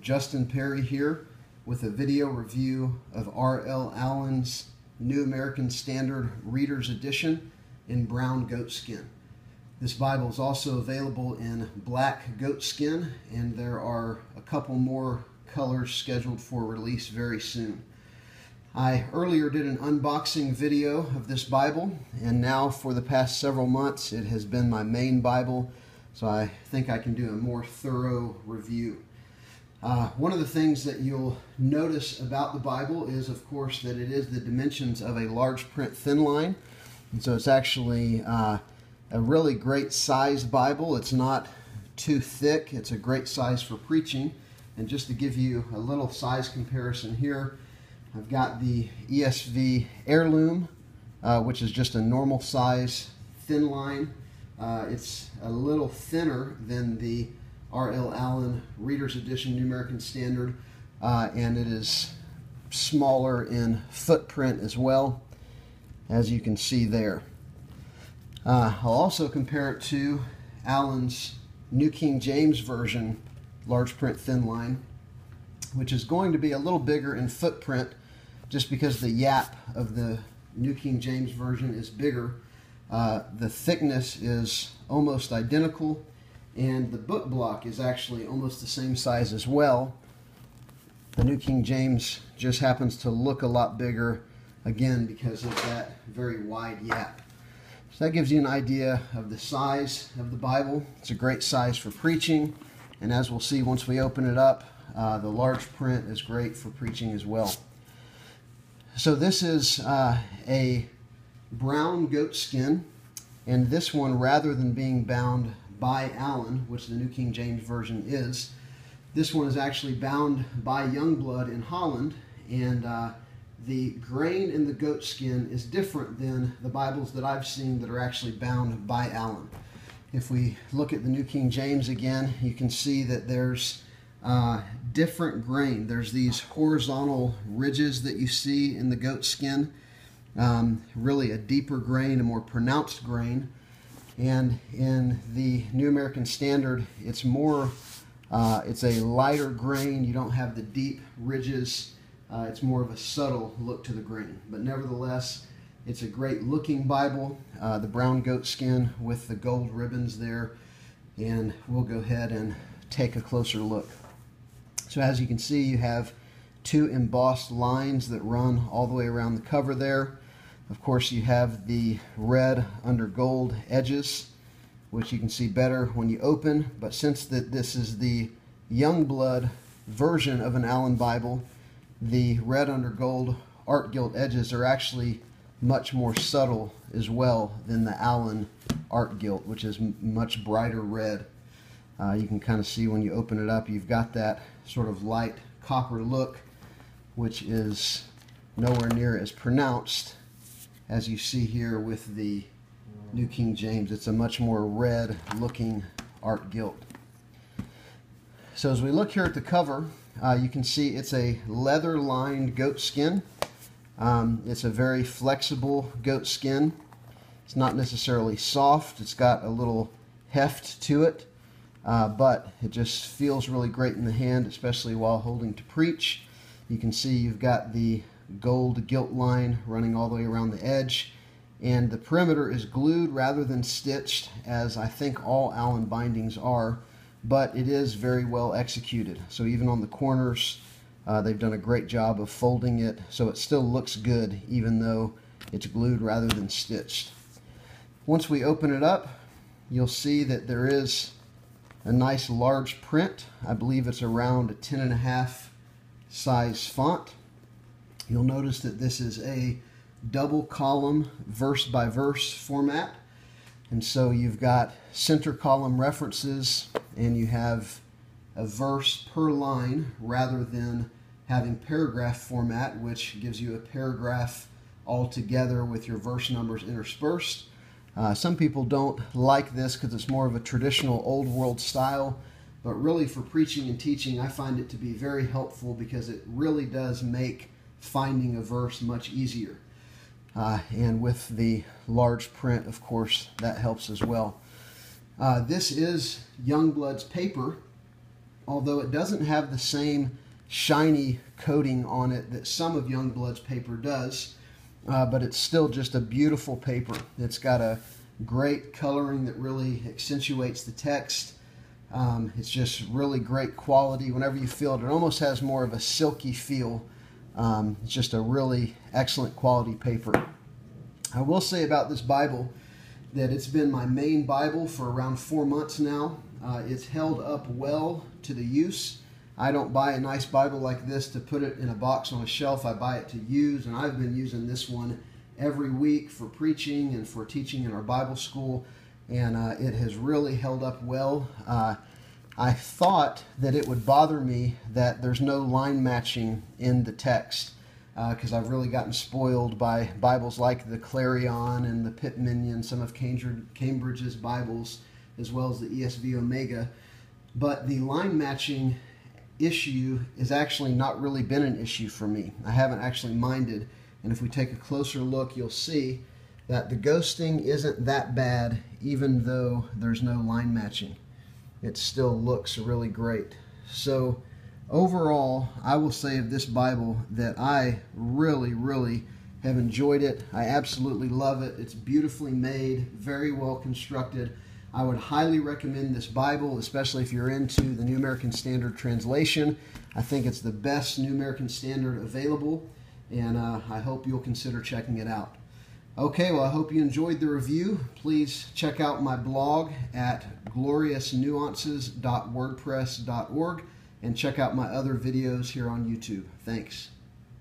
Justin Perry here with a video review of R.L. Allan's New American Standard Reader's Edition in Brown Goatskin. This Bible is also available in black goatskin, and there are a couple more colors scheduled for release very soon. I earlier did an unboxing video of this Bible, and now for the past several months it has been my main Bible, so I think I can do a more thorough review. One of the things that you'll notice about the Bible is, of course, that it is the dimensions of a large print thin line, and so it's actually a really great sized Bible. It's not too thick. It's a great size for preaching. And just to give you a little size comparison here, I've got the ESV Heirloom, which is just a normal size thin line. It's a little thinner than the R.L. Allan Reader's Edition New American Standard, and it is smaller in footprint as well, as you can see there. I'll also compare it to Allan's New King James Version large print thin line, which is going to be a little bigger in footprint just because the yap of the New King James Version is bigger. The thickness is almost identical, and the book block is actually almost the same size as well. The New King James just happens to look a lot bigger, again, because of that very wide yap. So that gives you an idea of the size of the Bible. It's a great size for preaching, and as we'll see once we open it up, the large print is great for preaching as well. So this is a brown goatskin, and this one, rather than being bound by Allan, which the New King James Version is, this one is actually bound by Youngblood in Holland, and the grain in the goatskin is different than the Bibles that I've seen that are actually bound by Allan. If we look at the New King James again, you can see that there's different grain. There's these horizontal ridges that you see in the goatskin, really a deeper grain, a more pronounced grain. And in the New American Standard, it's more, it's a lighter grain. You don't have the deep ridges. It's more of a subtle look to the grain. But nevertheless, it's a great looking Bible, the brown goatskin with the gold ribbons there. And we'll go ahead and take a closer look. So as you can see, you have two embossed lines that run all the way around the cover there. Of course, you have the red under gold edges, which you can see better when you open. But since this is the Youngblood version of an Allan Bible, the red under gold art-gilt edges are actually much more subtle as well than the Allan art-gilt, which is much brighter red. You can kind of see when you open it up, you've got that sort of light copper look, which is nowhere near as pronounced as you see here with the New King James. It's a much more red looking art-gilt. So as we look here at the cover, you can see it's a leather lined goatskin. It's a very flexible goatskin. It's not necessarily soft. It's got a little heft to it, but it just feels really great in the hand, especially while holding to preach. You can see you've got the gold gilt line running all the way around the edge, and the perimeter is glued rather than stitched, as I think all Allan bindings are, but it is very well executed. So even on the corners, they've done a great job of folding it so it still looks good even though it's glued rather than stitched. Once we open it up, you'll see that there is a nice large print. I believe it's around a 10.5 size font. You'll notice that this is a double column verse by verse format, and so you've got center column references and you have a verse per line rather than having paragraph format, which gives you a paragraph all together with your verse numbers interspersed. Some people don't like this because it's more of a traditional old world style, but really for preaching and teaching I find it to be very helpful because it really does make finding a verse much easier. And with the large print, of course, that helps as well. This is Youngbloodz Paper, although it doesn't have the same shiny coating on it that some of Youngblood's paper does, but it's still just a beautiful paper. It's got a great coloring that really accentuates the text. It's just really great quality. Whenever you feel it, it almost has more of a silky feel. It's just a really excellent quality paper. I will say about this Bible that it's been my main Bible for around 4 months now. It's held up well to the use. I don't buy a nice Bible like this to put it in a box on a shelf. I buy it to use, and I've been using this one every week for preaching and for teaching in our Bible school, and it has really held up well. I thought that it would bother me that there's no line matching in the text, because I've really gotten spoiled by Bibles like the Clarion and the Pitman and some of Cambridge's Bibles, as well as the ESV Omega. But the line matching issue has actually not really been an issue for me. I haven't actually minded, and if we take a closer look, you'll see that the ghosting isn't that bad, even though there's no line matching. It still looks really great. So overall, I will say of this Bible that I really have enjoyed it. I absolutely love it. It's beautifully made, very well constructed. I would highly recommend this Bible, especially if you're into the New American Standard translation. I think it's the best New American Standard available, and I hope you'll consider checking it out. Okay, well, I hope you enjoyed the review. Please check out my blog at gloriousnuances.wordpress.org and check out my other videos here on YouTube. Thanks.